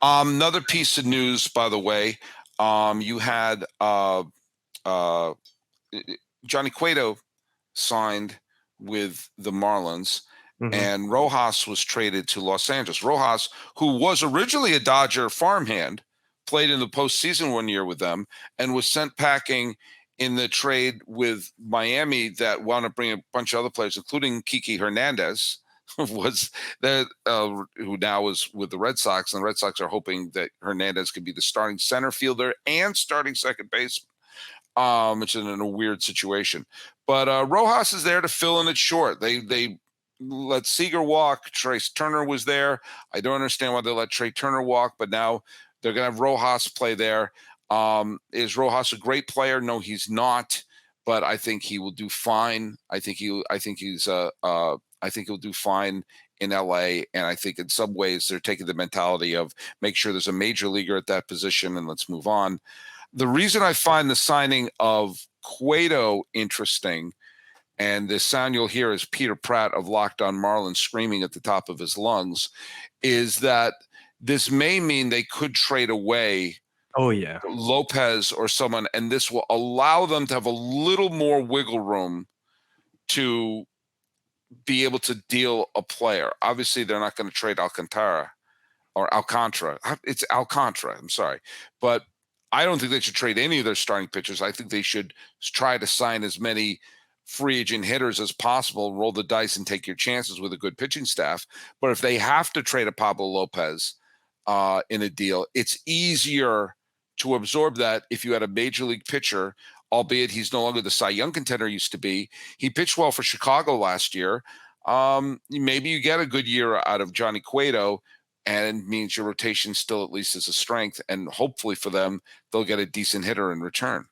Another piece of news, by the way, you had Johnny Cueto signed with the Marlins, and Rojas was traded to Los Angeles. Rojas, who was originally a Dodger farmhand, played in the postseason 1 year with them and was sent packing in the trade with Miami that wound up bringing a bunch of other players, including Kiki Hernandez, was that who now is with the Red Sox, and the Red Sox are hoping that Hernandez could be the starting center fielder and starting second baseman, which is in a weird situation. But Rojas is there to fill in it short. They let Seager walk. Trace Turner was there. I don't understand why they let Trey Turner walk, but now they're going to have Rojas play there. Is Rojas a great player? No, he's not. But I think he will do fine. I think he'll do fine in LA. And I think in some ways they're taking the mentality of make sure there's a major leaguer at that position and let's move on. The reason I find the signing of Cueto interesting, and the sound you'll hear is Peter Pratt of Locked On Marlins screaming at the top of his lungs, is that this may mean they could trade away Lopez or someone, and this will allow them to have a little more wiggle room to be able to deal a player. Obviously, they're not going to trade Alcantara or Alcantara. It's Alcantara. I'm sorry. But I don't think they should trade any of their starting pitchers. I think they should try to sign as many free agent hitters as possible, roll the dice and take your chances with a good pitching staff. But if they have to trade a Pablo Lopez in a deal, it's easier to absorb that if you had a major league pitcher, albeit he's no longer the Cy Young contender used to be. He pitched well for Chicago last year. Maybe you get a good year out of Johnny Cueto, and it means your rotation still at least is a strength. And hopefully for them, they'll get a decent hitter in return.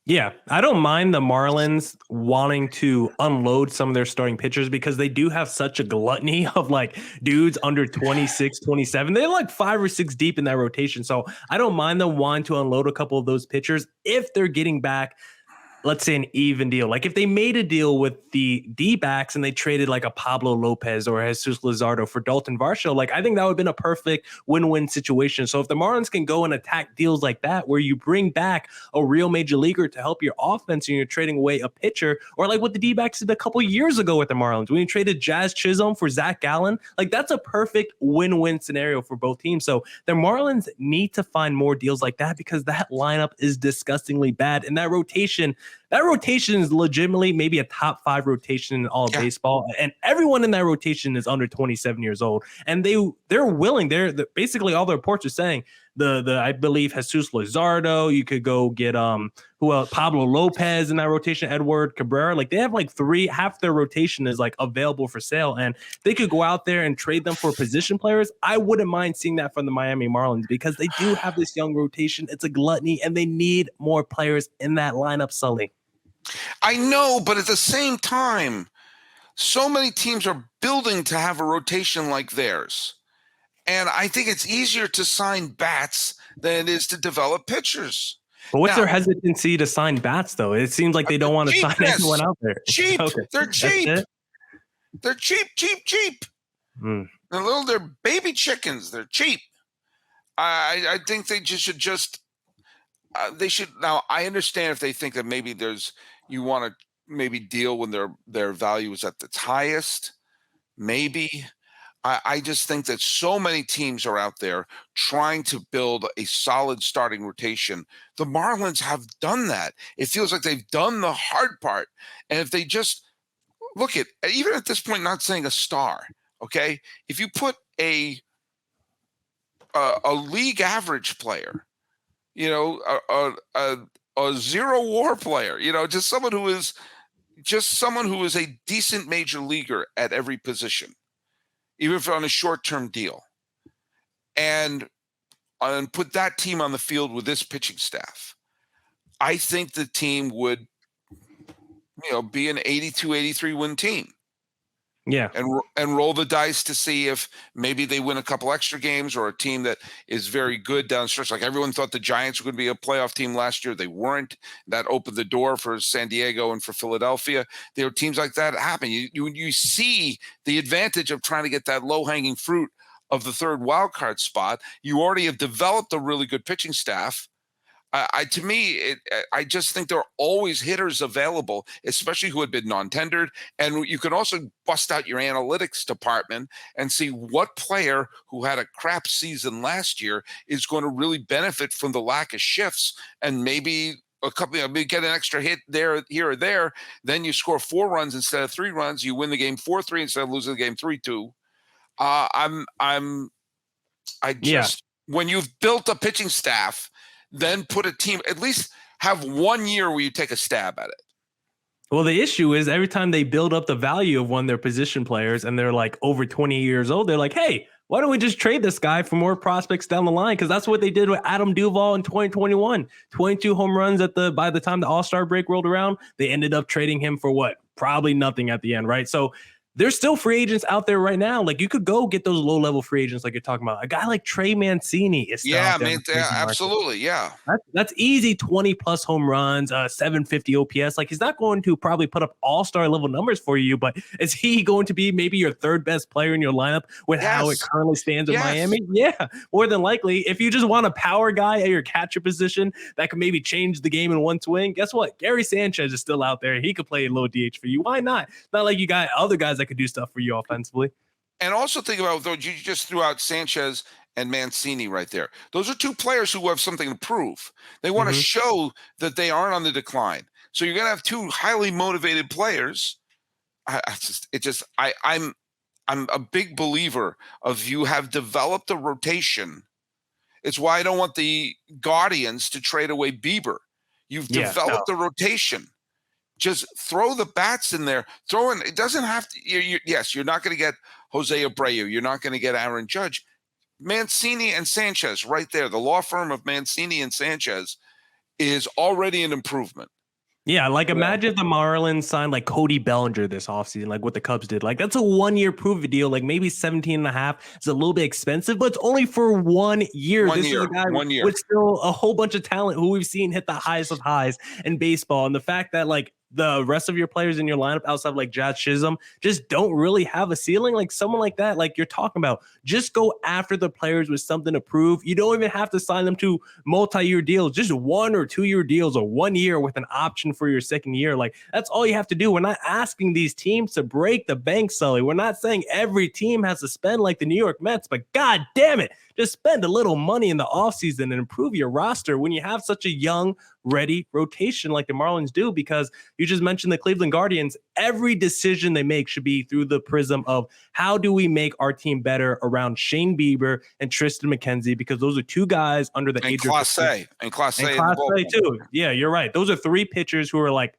Yeah, I don't mind the Marlins wanting to unload some of their starting pitchers because they do have such a gluttony of like dudes under 26, 27. They're like 5 or 6 deep in that rotation. So I don't mind them wanting to unload a couple of those pitchers if they're getting back, let's say, an even deal. Like if they made a deal with the D-backs and they traded like a Pablo Lopez or Jesus Luzardo for Dalton Varsho, like I think that would have been a perfect win-win situation. So if the Marlins can go and attack deals like that, where you bring back a real major leaguer to help your offense and you're trading away a pitcher, or like what the D-backs did a couple years ago with the Marlins, when you traded Jazz Chisholm for Zach Gallen, like that's a perfect win-win scenario for both teams. So the Marlins need to find more deals like that because that lineup is disgustingly bad. And that rotation is legitimately maybe a top 5 rotation in all of baseball. And everyone in that rotation is under 27 years old. And they're willing. They're basically all the reports are saying I believe Jesus Luzardo, you could go get Pablo Lopez in that rotation, Edward Cabrera. Like they have like half their rotation is like available for sale. And they could go out there and trade them for position players. I wouldn't mind seeing that from the Miami Marlins because they do have this young rotation. It's a gluttony and they need more players in that lineup, Sully. I know, but at the same time, so many teams are building to have a rotation like theirs. And I think it's easier to sign bats than it is to develop pitchers. But what's their hesitancy to sign bats, though? It seems like they don't want to sign anyone out there. Cheap. Okay. They're cheap. They're cheap. They're baby chickens. They're cheap. I think they should just they should. Now, I understand if they think that maybe you want to maybe deal when their value is at its highest. Maybe. I just think that so many teams are out there trying to build a solid starting rotation. The Marlins have done that. It feels like they've done the hard part. And if they just look at, even at this point, not saying a star, okay? If you put a league average player, a zero WAR player, just someone who is a decent major leaguer at every position, even if on a short-term deal, and put that team on the field with this pitching staff, I think the team would, be an 82, 83 win team. Yeah. And roll the dice to see if maybe they win a couple extra games, or a team that is very good down the stretch. Like everyone thought the Giants were going to be a playoff team last year. They weren't. That opened the door for San Diego and for Philadelphia. There are teams like that happen. You see the advantage of trying to get that low-hanging fruit of the third wild card spot. You already have developed a really good pitching staff. To me, I just think there are always hitters available, especially who had been non-tendered. And you can also bust out your analytics department and see what player who had a crap season last year is going to really benefit from the lack of shifts, and maybe maybe get an extra hit there, here or there. Then you score 4 runs instead of 3 runs. You win the game 4-3 instead of losing the game 3-2. Yeah. When you've built a pitching staff, then put a team, at least have 1 year where you take a stab at it. Well, the issue is every time they build up the value of one of their position players and they're like over 20 years old, they're like, hey, why don't we just trade this guy for more prospects down the line? Because that's what they did with Adam Duvall in 2021. 22 home runs by the time the All-Star break rolled around. They ended up trading him for what? Probably nothing at the end, right? So there's still free agents out there right now. Like, you could go get those low-level free agents like you're talking about. A guy like Trey Mancini is still out there. Absolutely, yeah. That's easy 20-plus home runs, 750 OPS. Like, he's not going to probably put up all-star level numbers for you, but is he going to be maybe your third best player in your lineup with how it currently stands in Miami? Yeah, more than likely. If you just want a power guy at your catcher position that could maybe change the game in one swing, guess what? Gary Sanchez is still out there. He could play a low DH for you. Why not? It's not like you got other guys that could do stuff for you offensively. And also think about, though, you just threw out Sanchez and Mancini right there. Those are 2 players who have something to prove. They want to show that they aren't on the decline. So you're going to have 2 highly motivated players. I'm a big believer of, you have developed a rotation. It's why I don't want the Guardians to trade away Bieber. You've developed a rotation. Just throw the bats in there. It doesn't have to. Yes, you're not going to get Jose Abreu. You're not going to get Aaron Judge. Mancini and Sanchez right there. The law firm of Mancini and Sanchez is already an improvement. Yeah, like imagine if the Marlins signed like Cody Bellinger this offseason, like what the Cubs did. Like, that's a 1-year prove-it deal, like maybe 17 and a half. It's a little bit expensive, but it's only for 1 year. This is a guy with still a whole bunch of talent who we've seen hit the highest of highs in baseball. And the fact that like the rest of your players in your lineup outside of like Jazz Chisholm just don't really have a ceiling, like someone like that, like you're talking about, just go after the players with something to prove. You don't even have to sign them to multi-year deals, just 1 or 2 year deals, or 1 year with an option for your second year. Like, that's all you have to do. We're not asking these teams to break the bank, Sully. We're not saying every team has to spend like the New York Mets, but God damn it, just spend a little money in the offseason and improve your roster when you have such a young, ready rotation like the Marlins do. Because you just mentioned the Cleveland Guardians. Every decision they make should be through the prism of, how do we make our team better around Shane Bieber and Tristan McKenzie? Because those are 2 guys under the age of Class A too. Yeah, you're right. Those are 3 pitchers who are like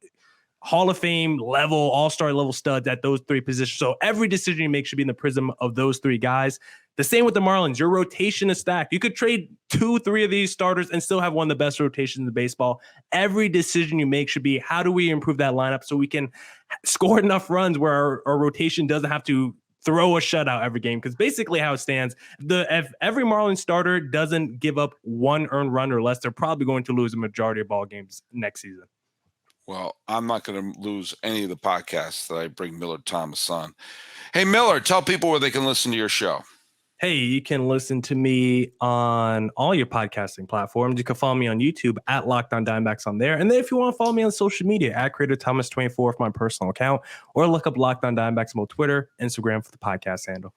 Hall of Fame level, all-star level studs at those 3 positions. So every decision you make should be in the prism of those 3 guys. The same with the Marlins. Your rotation is stacked. You could trade 2-3 of these starters and still have one of the best rotations in baseball. Every decision you make should be, how do we improve that lineup so we can score enough runs where our rotation doesn't have to throw a shutout every game? Because basically how it stands, if every Marlins starter doesn't give up 1 earned run or less, they're probably going to lose a majority of ball games next season. Well, I'm not going to lose any of the podcasts that I bring Millard Thomas on. Hey, Millard, tell people where they can listen to your show. Hey, you can listen to me on all your podcasting platforms. You can follow me on YouTube at Locked On Diamondbacks on there. And then if you want to follow me on social media, at Creator Thomas24 for my personal account, or look up Locked On Diamondbacks on both Twitter, Instagram for the podcast handle.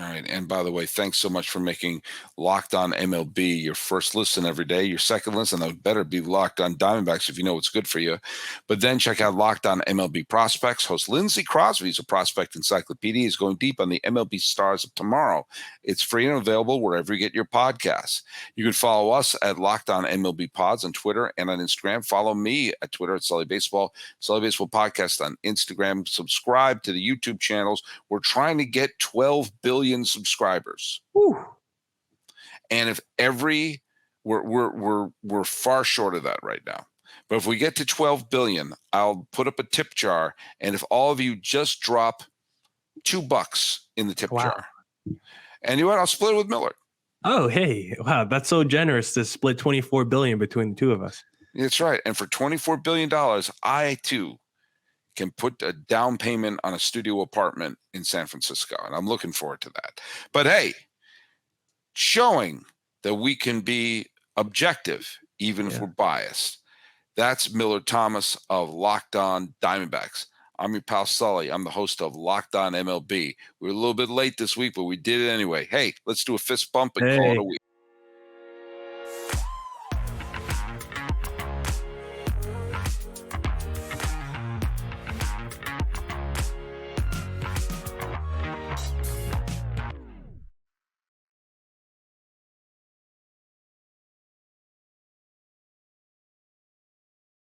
All right. And by the way, thanks so much for making Locked On MLB your first listen every day. Your second listen, that would better be Locked On Diamondbacks if you know what's good for you. But then check out Locked On MLB Prospects. Host Lindsey Crosby is a prospect encyclopedia. He's going deep on the MLB stars of tomorrow. It's free and available wherever you get your podcasts. You can follow us at Locked On MLB Pods on Twitter and on Instagram. Follow me at Twitter at Sully Baseball Podcast on Instagram. Subscribe to the YouTube channels. We're trying to get 12 billion subscribers. Whew. And if we're far short of that right now. But if we get to 12 billion, I'll put up a tip jar. And if all of you just drop $2 in the tip jar, and you know what, I'll split it with Millard. Oh, hey, wow, that's so generous to split 24 billion between the 2 of us. That's right. And for $24 billion, I too can put a down payment on a studio apartment in San Francisco. And I'm looking forward to that. But hey, showing that we can be objective, even if we're biased. That's Miller Thomas of Locked On Diamondbacks. I'm your pal Sully. I'm the host of Locked On MLB. We're a little bit late this week, but we did it anyway. Hey, let's do a fist bump and call it a week.